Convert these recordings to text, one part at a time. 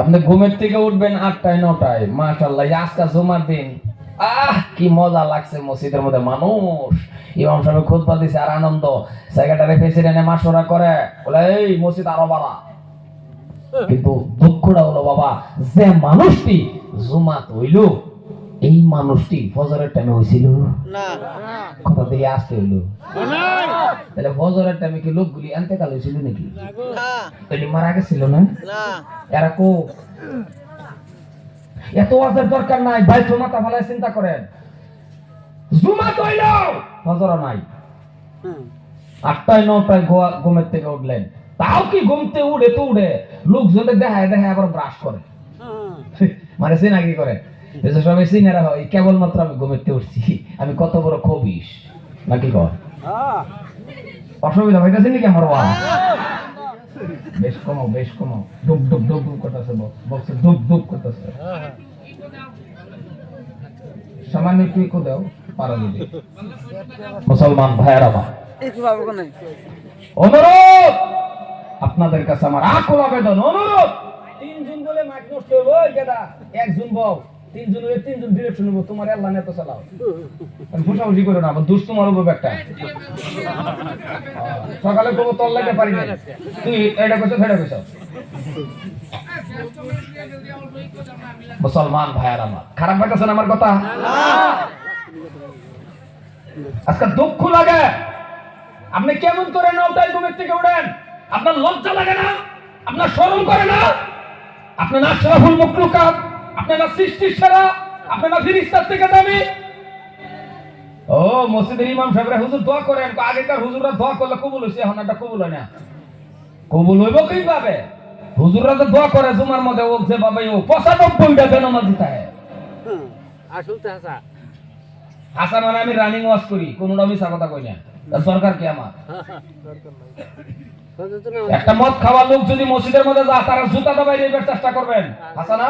আপনি ঘুমের থেকে উঠবেন 8টায় 9টায়, মাশাআল্লাহ আজকে জুমার দিন, কি মজা লাগছে মসজিদের মধ্যে মানুষ, ইমাম সাহেব খুতবা দিছে আর আনন্দ, সেক্রেটারি প্রেসিডেন্টে মাশওয়ারা করে বলে এই মসজিদ আরো বাড়া। কিন্তু দুঃখটা হলো বাবা, যে মানুষটি জুমাত হইল এই মানুষটি ফজরের টাইমে হইছিল না, কথা দিয়ে আসতে হইলো। তাহলে ফজরের টাইমে কি লোকগুলি এতেকাল হইছিল নাকি? না, মারা গেছিল না? এরা কো এত ওয়াজের দরকার নাই, ভাই মাথা ভালো চিন্তা করেন, জুমাত হইল ফজর নাই, 8টায় 9টায় ঘুমের থেকে উঠলেন, তাও কি ঘুমতে উঠে তো উঠে লোকজনে দেখায় দেখায় আবার ব্রাশ করে, মানে সিনা কি করে সবাই সিনেরা হয়, কেবলমাত্র আমি ঘুমেতে উঠছি, আমি কত বড় খবিস নাকি কর, অসুবিধা হইতেছে নাকি আমার? বেশ কমাও, বেশ কমাও, ডুব ডুব ডুব ডুব করতেছে, বক্সে ডুব ডুব করতেছে, সামান্য একটু একটু দাও পারা দিবে। মুসলমান ভাইয়েরা আমার অনুরোধ, আপনাদের কাছে আমার আকুল আবেদন, অনুরোধ, 3 জন বলে মাইক নষ্ট হইব, ওই গেদা 1 জন বল, 3 জন হইলে 3 জন ডিরেকশন হইব, তোমার আল্লাহ নেতা চালাও, আমি ফুসাফুসি করো না, আমার দুষ্ট তোমার উপর একটা সকালে কোনো তল লাইতে পারি না, তুই এটা কইছ ফেড়ে কইছ। মুসলমান ভাইয়েরা আমার, খারাপ লাগতেছে আমার কথা? আজকে দুঃখ লাগে, আপনি কেমন করে 9টায় ঘুমের থেকে উঠেন? আপনার লজ্জা লাগে না? আপনার শরম করে না? আপনি না আশরাফুল মাখলুকাত, আপনি না সৃষ্টির সেরা, আপনি না ফেরেশতার থেকে দামি? ও মসজিদের ইমাম সাহেবরা হুজুর দোয়া করেন, আগেকার হুজুররা দোয়া করলে কবুল হইছে, এখন এটা কবুল হয় না। কবুল হইব কিভাবে? হুজুররা তো দোয়া করে জুমার মধ্যে, ও যে বাবা ও 95টা বেনামাজি থাকে। আসল তো হাসা হাসা মানে আমি রানিং ওয়াজ করি, কোনটা মিছা কথা কই না, সরকার কি আমার? একটা মদ খাওয়া লোক যদি মসজিদের মধ্যে যায়, তারা জুতা দাবাই দিবার চেষ্টা করবেন, হাসা না?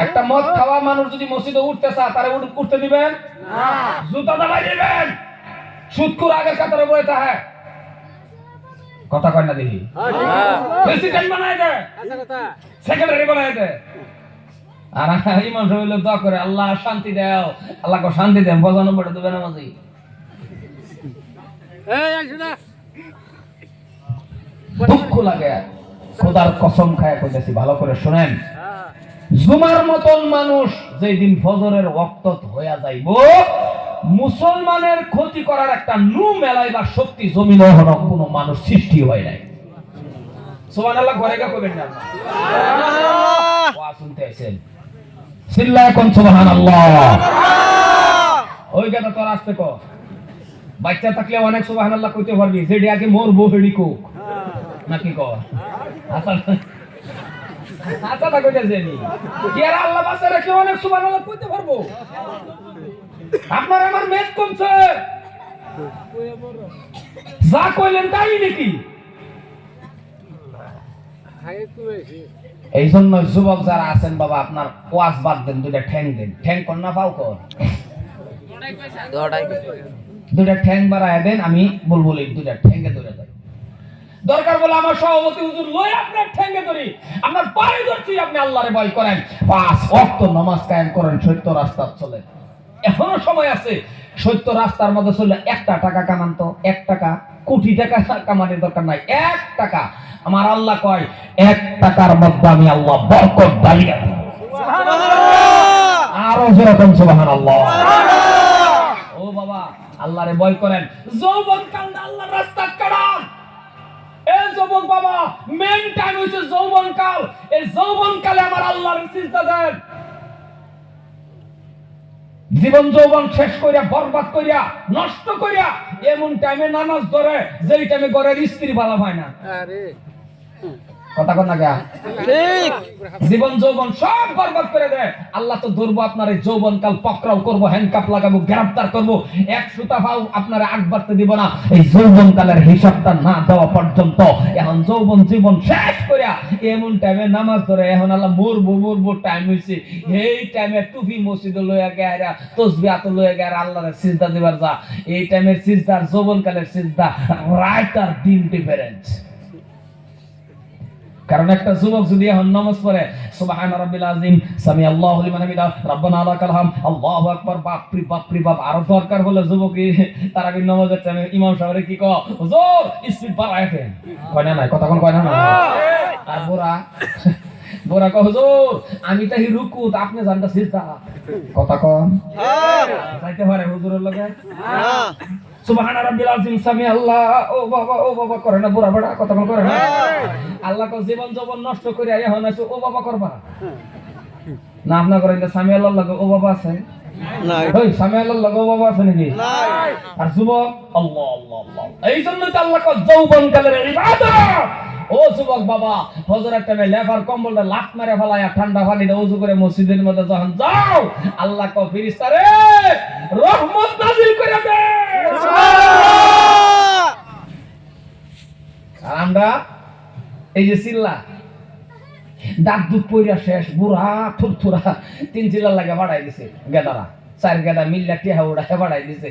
একটা মদ খাওয়া মানুষ যদি মসজিদে উঠতে চায়, তারা উঠতে দিবেন না, জুতা দাবাই দিবেন। সুদখোর আগের কাতারে বসে থাকে, কথা কয় না দেখি, প্রেসিডেন্ট বানায় দেয়, সেক্রেটারি বানায় দেয়, আর ইমাম সাহেব দোয়া করে আল্লাহ শান্তি দাও, আল্লাহকে শান্তি দেন, 95টা দেবে নামাজি। দুঃখ লাগে, খোদার কসম খায় কইতেছি, ভালো করে শুনেন, জুমার মতন মানুষ যেদিন ফজরের ওয়াক্ত হইয়া যাইব, মুসলমানের ক্ষতি করার একটা নু মেলাইবার শক্তি জমিনে এখনো কোনো মানুষ সৃষ্টি হয় নাই। সুবহানাল্লাহ, ঘরে গা কইবেন না, ওয়াজ শুনতে আইছেন, চিল্লায় এখন সুবহানাল্লাহ। ওই কথা তোর আসতে কো, বাচ্চা থাকলে অনেক সুবহানাল্লাহ কইতে পারবি, যেডি আগে মরবো হেডি কোক নাকি কো? আচ্ছা আচ্ছা না কইতেছে নি কি আর আল্লাহ বাঁচা রাখলে অনেক সুবহানাল্লাহ কইতে পারবো? আপনার আমার মেদ কমছে, যা কইলেন তাই নাকি? এই জন্য যুবক যারা আছেন বাবা, আপনার ওয়াজ বাদ দেন, দুইটা ঠ্যাং দেন, ঠ্যাং কর না পাও কর, দুইটা ঠ্যাং বাড়ায় দেন, আমি বলবো দুইটা ঠ্যাঙ্গে ধরে দেন, দরকার বলে আমার সভাপতি হুজুর লই আপনার ঠ্যাঙ্গে ধরি, আপনার পায়ে ধরছি, আপনি আল্লাহরে ভয় করেন, 5 ওয়াক্ত নামাজ কায়েম করেন, সত্য রাস্তা চলেন, এখনো সময় আছে, সত্য রাস্তার মধ্যে চলে 1 টাকা কামান তো, 1 টাকা, কোটি টাকা কামানোর দরকার নাই, 1 টাকা, আমার আল্লাহ কয় 1 টাকার মধ্যে আমি আল্লাহ বরকত ঢালিয়া দেব, সুবহানাল্লাহ, আরো যেরকম সুবহানাল্লাহ। ও বাবা, আল্লাহরে ভয় করেন, যৌবন কালটা আল্লাহর রাস্তা কাটান। এই যৌবন বাবা, মেইন টাইম হইছে যৌবন কাল, এই যৌবন কালে আমার আল্লাহর সিজদা দেন, জীবন যৌবন শেষ কইরা, বরবাদ কইরা, নষ্ট কইরা এমন টাইমে নামাজ ধরে, যেই টাইমে ঘরের স্ত্রী ভালো হয় না, আরে কথা কন না গা, ঠিক জীবন যৌবন সব বরবাদ করে দেয়। আল্লাহ তো ধরবো আপনার এই যৌবন কাল, পকড়াও করবো, হ্যান্ডকাপ লাগাবো, গ্রেফতার করবো, 1 সুতা পাও আপনারা আগ বাড়তে দিব না, এই যৌবন কালের হিসাবটা না দেওয়া পর্যন্ত। এখন যৌবন জীবন শেষ কইরা এমন টাইমে নামাজ ধরে, এখন আল্লাহ মরবো টাইম হইছে, এই টাইমে টুপি মসজিদে লইয়া গেরা, তাসবিহ হাতে লইয়া গেরা আল্লাহরে সিজদা দিবার যা, এই টাইমের সিজদা আর যৌবন কালের সিজদা রাত আর দিন ডিফারেন্স। কারণ একটা যুবক যদি এখন নামাজ পড়ে সুবহান রাব্বিল আযীম সামি আল্লাহু লিমান হামিদা রব্বানা লাকাল হামদ আল্লাহু আকবার, বাপরে বাপরে বাপ, আরো দরকার হলে যুবকই তারাবির নামাজের টাইমে ইমাম সাহেবের কি কয়, হুজুর স্পিড বাড়ায় দেন, কয় না না কথা কোন কয় না না। আর বোরা কয় হুজুর আমি তাই রুকুত আপনি জানতা সিজদা, কথা কোন যাইতে পারে হুজুরের লগে সুবহান রাব্বিল আযীম সামি আল্লাহ ও বাবা করে না বুড়া বড়া কথা কোন করে না। আল্লাহ কো জীবন যৌবন নষ্ট করে আইয়া হন আছে ও বাবা করবা না, আপনা করেন সামি আল্লাহর লগে ও বাবা আছে নাই, ওই সামি আল্লাহর লগে ও বাবা আছে নাকি নাই। আর যুবক আল্লাহ আল্লাহ আল্লাহ, এইজন্যই তো আল্লাহ কো যৌবন কালের ইবাদত। ও যুবক বাবা ফজরের টাইমে লেফার কম্বলটা লাত মেরে ফেলায়া ঠান্ডা পানিতে ওযু করে মসজিদের মধ্যে যখন যাও আল্লাহ কো ফেরেশতারে রহমত নাযিল করে দে সুবহানাল্লাহ। আর আমরা এই যে চিল্লা দাঁত দুধ পইরা শেষ বুড়া থুরথুরা 3 চিল্লা লাগে বাড়াই দিছে গেদারা, 4 গেদা মিল্লা টিহা উড়ায় বাড়াই দিছে।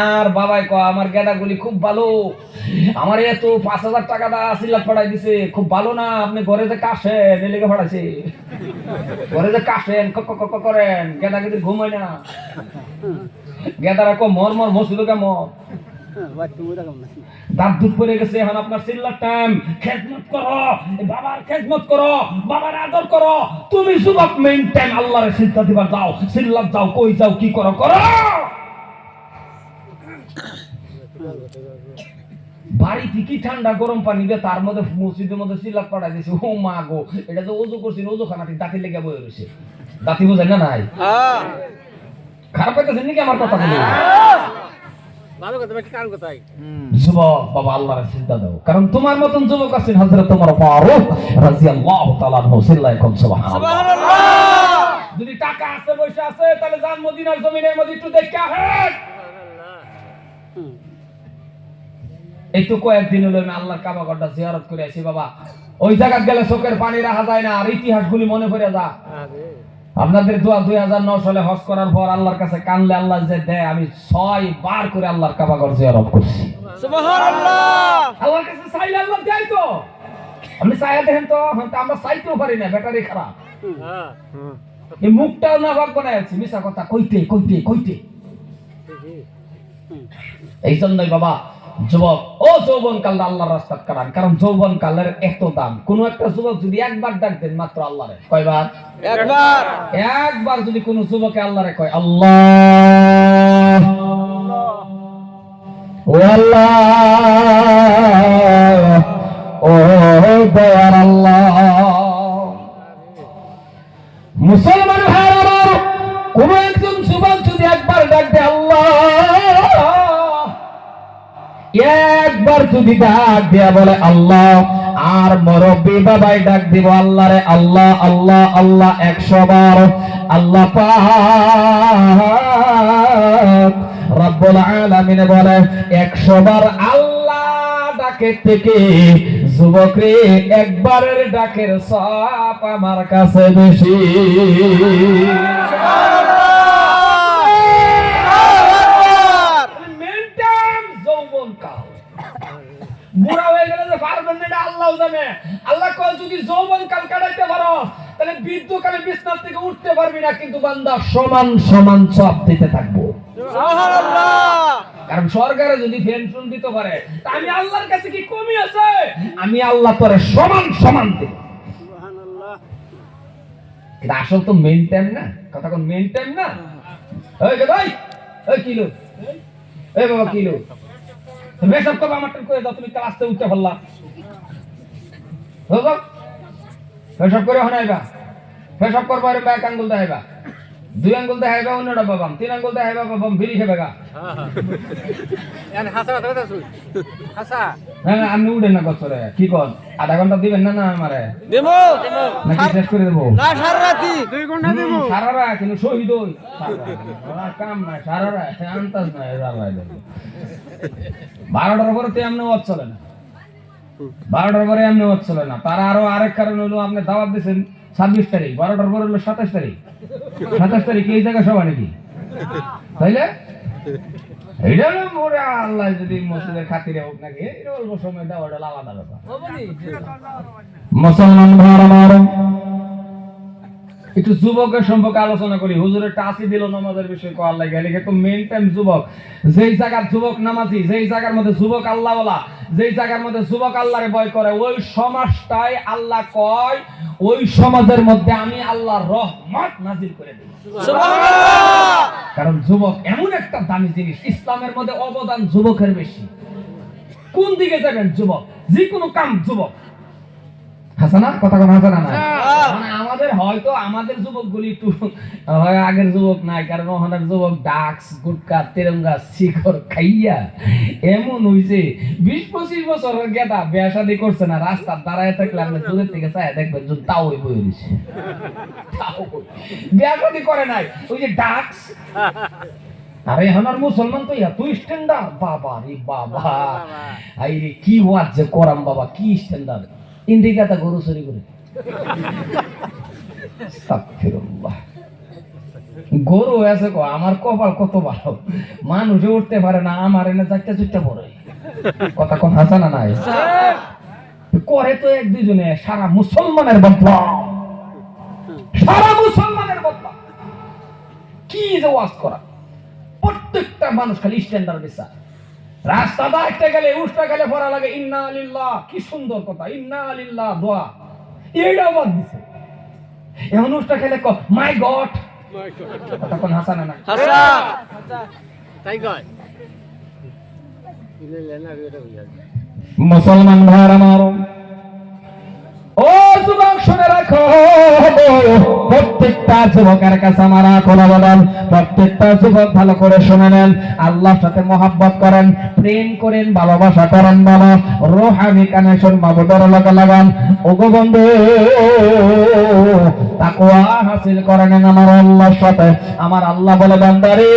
আর বাবাই কয় আমার গেদাগুলি খুব ভালো, আমার এত 5000 টাকা দা চিল্লা পাঠাই দিছে, খুব ভালো না, আপনি ঘরে যে কাশেন এই লেগে পাঠাইছে, ঘরে যে কাশেন কক কক করেন গেদা কিন্তু ঘুমায় না। গেদারা কো মর মর মসুদ কেমন দাঁত দুধ পড়ে গেছে, এখন আপনার চিল্লার টাইম, খেদমত করো বাবার, খেদমত করো বাবার, আদর করো। তুমি যুবক মেইন টাইম আল্লাহর সিজদা দিবার যাও, চিল্লাত যাও, কই যাও কি করো করো। বাড়িতে কি ঠান্ডা গরম পানি দিয়ে তার মধ্যে মসজিদের মধ্যে চিল্লাত পাঠাই দিছে, ও মা গো, এটা যে ওযু করছিল ওযুখানাতে দাঁতি লেগে বয়ে রয়েছে, দাঁতি বোঝেন না নাই খারাপ হইতেছে নাকি আমার কথা বলে ভালো কথা বেশি কারণ কোথায় যুবক বাবা আল্লাহর সিজদা দাও, কারণ তোমার মতন যুবক আছেন হযরত ওমর ফারুক রাদিয়াল্লাহু তাআলা আনহু, সিল্লায়ে কোন সুবহানাল্লাহ। যদি টাকা আছে পয়সা আছে তাহলে যান মদিনার জমিনের মধ্যে একটু দেখে আসেন। এই তো কয়েকদিন হলো আমি আল্লাহর কাবা ঘরটা জিয়ারত করে আসি বাবা, ওই জায়গা গেলে চোখের পানি রাখা যায় না, আর ইতিহাসগুলি মনে পড়ে যা। আপনাদের দোয়া 2009 সালে হজ করার পর আল্লাহর কাছে কানলে আল্লাহ যে দেয়, আমি 6 বার করে আল্লাহর কাবা ঘর জিয়ারত করছি সুবহানাল্লাহ। আল্লাহর কাছে চাইলে আল্লাহ দেয় তো, আপনি চাইয়া দেখেন তো, আমরা চাইতেও পারি না, ব্যাটারি খারাপ, এই মুখটাও না ভাগ বানায় আছে মিছা কথা কইতে কইতে কইতে। এই জন্যই বাবা যুবক ও যৌবন কাল আল্লাহর রাস্তায় কাটান, কারণ যৌবন কালের এত দাম। কোন একটা যুবক যদি একবার ডাক দেন মাত্র আল্লাহরে, কয়বার? একবার যদি কোন যুবকে আল্লাহরে কয় আল্লাহ ও আল্লাহ ও দয়ার আল্লাহ। মুসলমান ভাইরা আমার, কোন একজন যুবক যদি একবার ডাক দেয় আল্লাহ, একবার যদি ডাক দিয়া বলে আল্লাহ, আর মুরব্বি বাবাই ডাক দিব আল্লাহ রে আল্লাহ আল্লাহ আল্লাহ 100 বার, আল্লাহ পাক রব্বুল আলামিন বলে 100 বার আল্লাহ ডাকে থেকে যুবক রে একবারের ডাকের সওয়াব আমার কাছে বেশি সুবহানাল্লাহ। বুড়া হয়ে গেলে যে পারবেন না আল্লাহ জানে। আল্লাহ কয় যদি যৌবন কাল কাটাইতে পারো তাহলে বৃদ্ধ কালে বিছানা থেকে উঠতে পারবি না, কিন্তু বান্দা সমান সমান সওয়াব দিতে থাকবো সুবহানাল্লাহ। কারণ সরকারে যদি পেনশন দিতে পারে তা আমি আল্লাহর কাছে কি কমি আছে? আমি আল্লাহ তোরে সমান সমান দেব সুবহানাল্লাহ। কিন্তু আসল তো মেইন টাইম না, কথা কোন মেইন টাইম না। ওই কে ভাই, ওই কিলো, এই বাবা কিলো মেসব কবে আমার করে দাও, তুমি ক্লাসে উঠতে পারলা বাবা, মেসব করে হনাইবা, মেসব করবা রে এক আঙ্গুল দেখাইবা, 2 আঙ্গুল দেখাইবা, অন্যটা বাবাম 3 আঙ্গুল দেখাইবা, বাবাম বিড়ি খেবেগা। এন হাসা কথা কথা শুই হাসা না না আমি উঠেন না বছরে কি কর, আধা ঘন্টা দিবেন না না আমারে দেবো নাকি শেষ করে দেবো? না সারা রাতি 2 ঘন্টা দেবো, সারা রাত কিন্তু শহীদ হই সারা কাম না, সারা রাত আনতাস না এরা লাই দেব। 12টার পরে তো এমনি ওয়াজ চলে না, 12টার পরে এমনি ওয়াজ চলে না। তার আরো আরেক কারণ হলো আপনি দাওয়াত দিয়েছেন 26 তারিখ, 12টার পরে হলো 27 তারিখ, 27 তারিখ এই জায়গা সভা নাকি? তাইলে এটা হলো মোরে আল্লাহ যদি মসজিদের খাতিরে হোক নাকি এটা অল্প সময় দেওয়া ওটা আলাদা ব্যাপার। মুসলমান ভাইরা আমার, একটু যুবকের সম্পর্কে আলোচনা করি। হুজুরের টাচি দিল নামাজের বিষয় কল লাগে, এদিকে তো মেইন টাইম যুবক। যেই জায়গার যুবক নামাজি, যেই জায়গার মধ্যে যুবক আল্লাহওয়ালা, যেই জায়গার মধ্যে যুবক আল্লাহরে ভয় করে, ওই সমাজটাই আল্লাহ কয় ওই সমাজের মধ্যে আমি আল্লাহর রহমত নাজিল করে দেব। সুবহানাল্লাহ। কারণ যুবক এমন একটা দামি জিনিস, ইসলামের মধ্যে অবদান যুবকের বেশি। কোন দিকে যাবেন যুবক, যে কোনো কাম যুবক। হাসানা কথা কোন হাসানা না, মানে আমাদের হয়তো আমাদের যুবকগুলি একটু হয় আগের যুবক নাই, কারণ ওখানের যুবক ডাক্স গুটকা তেরঙ্গা শিখর খাইয়া এমন হইছে 20-25 বছরের গেদা বিয়া শাদী করছে না, রাস্তার দাঁড়ায় থাকলে আপনি দূরের থেকে চাই দেখবেন যে তাও ওই বই হইছে, তাও বিয়া শাদী করে নাই, ওই যে ডাক্স। আরে হানার মুসলমান তো এত স্ট্যান্ডার্ড, বাবা রে বাবা, আই রে কি ওয়াজ যে করাম বাবা, কি স্ট্যান্ডার্ড। ইন্ডিকাটা গরু চুরি করে, আস্তাগফিরুল্লাহ। গরু আছে কো, আমার কপাল কত ভালো, মানুষে উঠতে পারে না, আমার এনে চারটা চুটটা বড় কথা কোন হাসানা নাই করে তো এক দুজনে। সারা মুসলমানের বদনাম, সারা মুসলমানের বদনাম। কি যে ওয়াজ করা, প্রত্যেকটা মানুষ খালি স্ট্যান্ডার্ড বিচার। রাস্তাটা একটা গেলে উষ্টা গেলে পড়া লাগে ইন্না লিল্লাহ, কি সুন্দর কথা, ইন্না লিল্লাহ দোয়া, এইটাও বাদ দিছে। এখন উষ্টা খেলে মাই গড, তখন হাসানা না তাই কয় মুসলমান ভাইরা আমার, ও যুবক শুনে রাখো, প্রত্যেকটা যুবকের কাছে আমার আকুল আবেদন, প্রত্যেকটা যুবক ভালো করে শুনে নেন, আল্লাহর সাথে মহব্বত করেন, প্রেম করেন, ভালোবাসা করেন, ভালো রুহানি কানেকশন মাবুদের লগে লাগান। ওগো বন্ধু, তাকওয়া হাসিল করেন আমার আল্লাহর সাথে। আমার আল্লাহ বলে বান্দারে,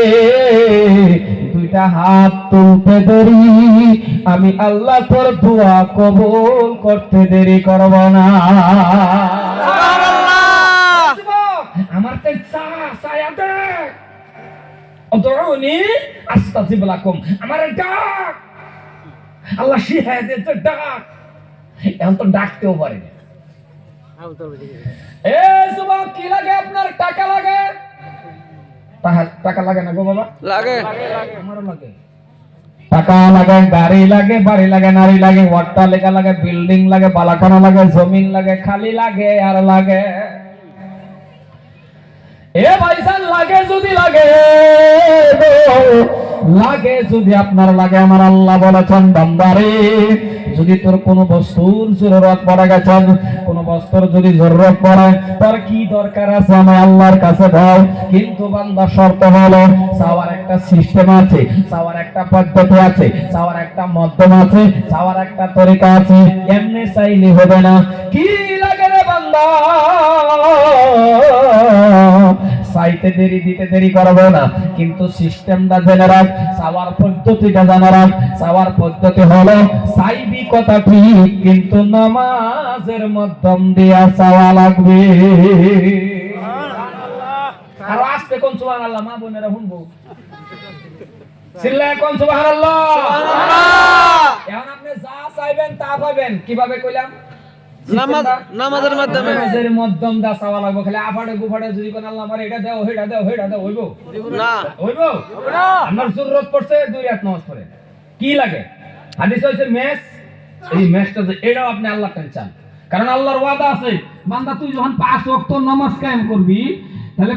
দুইটা হাত তুলতে দেরি, আমি আল্লাহ তোর দোয়া কবুল করতে দেরি করব না। আমার তো ছায়া দেখ, অদরুনি আস্তাজিব লাকুম, আমার ডাক আল্লাহ শিখায় দিয়েছে, ডাক। এখন তো ডাকতেও পারে না। এ যুবক, কি লাগে আপনার? টাকা লাগে? টাকা লাগে না গো বাবা? লাগে, আমারও লাগে। টাকা লাগে, গাড়ি লাগে, বাড়ি লাগে, নারী লাগে, অট্টালিকা লাগে, বিল্ডিং লাগে, বালাখানা লাগে, জমিন লাগে, খালি লাগে আর লাগে। এ ভাইজান, লাগে যদি লাগে, লাগে যদি আপনার লাগে, আমার আল্লাহ বলেছেন বান্দারে, যদি তোর কোনো বস্তুর জরুরত পড়ে গেছেন, কোনো বস্তুর যদি জরুরত পড়ে, তোর কি দরকার আছে আমি আল্লাহর কাছে দাও। কিন্তু বান্দা শর্ত হলো, চাওয়ার একটা সিস্টেম আছে, চাওয়ার একটা পদ্ধতি আছে, চাওয়ার একটা মাধ্যম আছে, চাওয়ার একটা তরিকা আছে। এমনি চাইলে হবে না। কি লাগে রে বান্দা? চাইতে দেরি, দিতে দেরি করবো না, কিন্তু সিস্টেমটা জেনে রাখ, চাওয়ার পদ্ধতিটা জানা রাখ। চাওয়ার পদ্ধতি হলো, চাইবি কথা ঠিক, কিন্তু নামাজের মাধ্যম দিয়া চাওয়া লাগবে। আর আজকে কোন সুবহানাল্লাহ, মা বোনেরা শুনবো, চিল্লায় কোন সুবহানাল্লাহ। এখন আপনি যা চাইবেন তা পাবেন। কিভাবে কইলাম? নামাজের মাধ্যমে, নামাজের মাধ্যম দা চাওয়া লাগবে। খালি আফাড়ে গুফাড়ে যদি কোন আল্লাহ মারে এটা দাও, হেটা দাও, হেটা দাও, হইবো না? হইবো না। আমার জরুরত পড়ছে 2 রাত নামাজ পড়ে, কি লাগে? হাদিস হইছে মেস, এই মেসটা যে এটাও আপনি আল্লাহর কাছে চান, কারণ আল্লাহর ওয়াদা আছে, বান্দা তুই যখন 5 ওয়াক্ত নামাজ কায়েম করবি, তাহলে